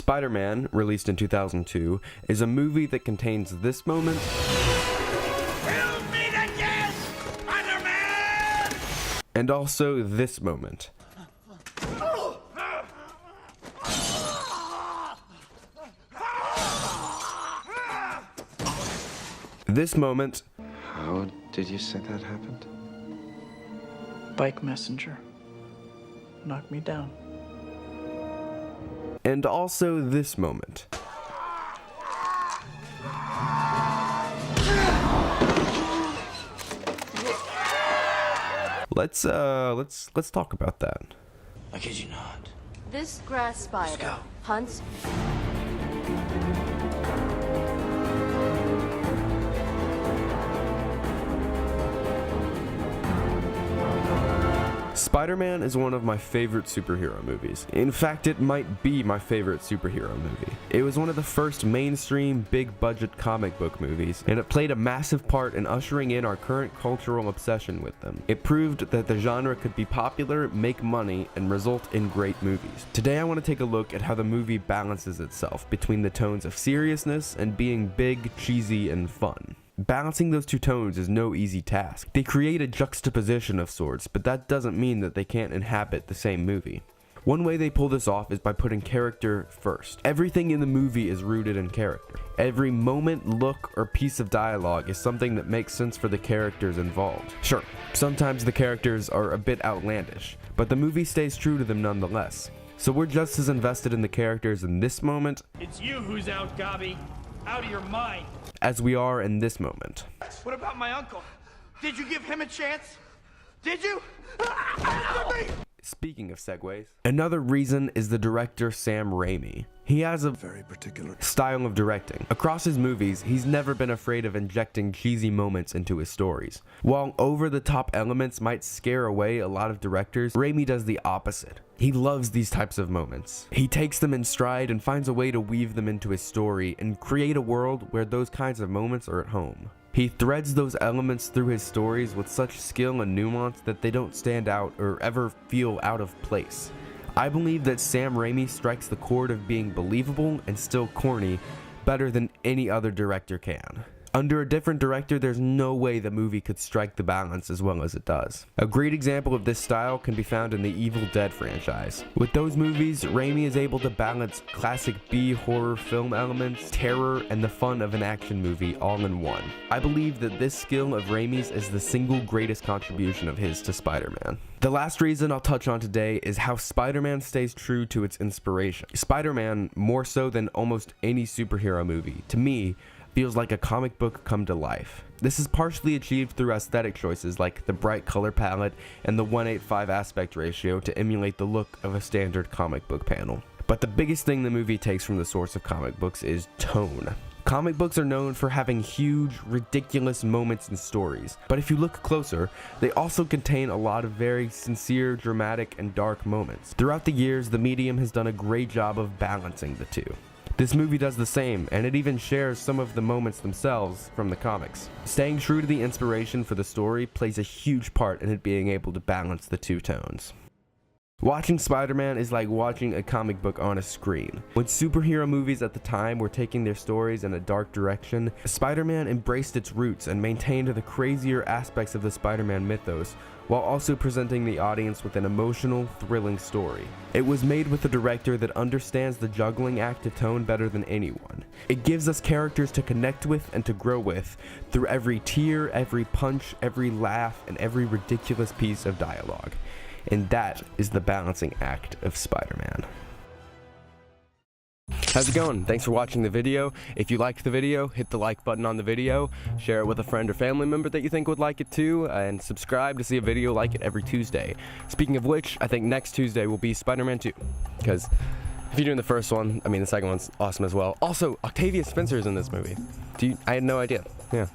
Spider-Man, released in 2002, is a movie that contains this moment and also this moment. This moment. How did you say that happened? Bike messenger. Knock me down. And also this moment. Let's talk about that. I kid you not. This grass spider hunts. Spider-Man is one of my favorite superhero movies. In fact, it might be my favorite superhero movie. It was one of the first mainstream, big-budget comic book movies, and it played a massive part in ushering in our current cultural obsession with them. It proved that the genre could be popular, make money, and result in great movies. Today I want to take a look at how the movie balances itself between the tones of seriousness and being big, cheesy, and fun. Balancing those two tones is no easy task. They create a juxtaposition of sorts, but that doesn't mean that they can't inhabit the same movie. One way they pull this off is by putting character first. Everything in the movie is rooted in character. Every moment, look, or piece of dialogue is something that makes sense for the characters involved. Sure, sometimes the characters are a bit outlandish, but the movie stays true to them nonetheless. So we're just as invested in the characters in this moment. It's you who's out, Gobby. Out of your mind. As we are in this moment. What about my uncle? Did you give him a chance? Did you? Speaking of segues, another reason is the director Sam Raimi. He has a very particular style of directing. Across his movies, he's never been afraid of injecting cheesy moments into his stories. While over-the-top elements might scare away a lot of directors, Raimi does the opposite. He loves these types of moments. He takes them in stride and finds a way to weave them into his story and create a world where those kinds of moments are at home. He threads those elements through his stories with such skill and nuance that they don't stand out or ever feel out of place. I believe that Sam Raimi strikes the chord of being believable and still corny better than any other director can. Under a different director, there's no way the movie could strike the balance as well as it does. A great example of this style can be found in the Evil Dead franchise. With those movies, Raimi is able to balance classic B horror film elements, terror, and the fun of an action movie all in one. I believe that this skill of Raimi's is the single greatest contribution of his to Spider-Man. The last reason I'll touch on today is how Spider-Man stays true to its inspiration. Spider-Man, more so than almost any superhero movie, to me, feels like a comic book come to life. This is partially achieved through aesthetic choices like the bright color palette and the 1:8:5 aspect ratio to emulate the look of a standard comic book panel. But the biggest thing the movie takes from the source of comic books is tone. Comic books are known for having huge, ridiculous moments and stories, but if you look closer, they also contain a lot of very sincere, dramatic, and dark moments. Throughout the years, the medium has done a great job of balancing the two. This movie does the same, and it even shares some of the moments themselves from the comics. Staying true to the inspiration for the story plays a huge part in it being able to balance the two tones. Watching Spider-Man is like watching a comic book on a screen. When superhero movies at the time were taking their stories in a dark direction, Spider-Man embraced its roots and maintained the crazier aspects of the Spider-Man mythos, while also presenting the audience with an emotional, thrilling story. It was made with a director that understands the juggling act of tone better than anyone. It gives us characters to connect with and to grow with through every tear, every punch, every laugh, and every ridiculous piece of dialogue. And that is the balancing act of Spider-Man. How's it going? Thanks for watching the video. If you liked the video, hit the like button on the video, share it with a friend or family member that you think would like it too, and subscribe to see a video like it every Tuesday. Speaking of which, I think next Tuesday will be Spider-Man 2, because if you're doing the first one, I mean the second one's awesome as well. Also, Octavia Spencer is in this movie. I had no idea. Yeah.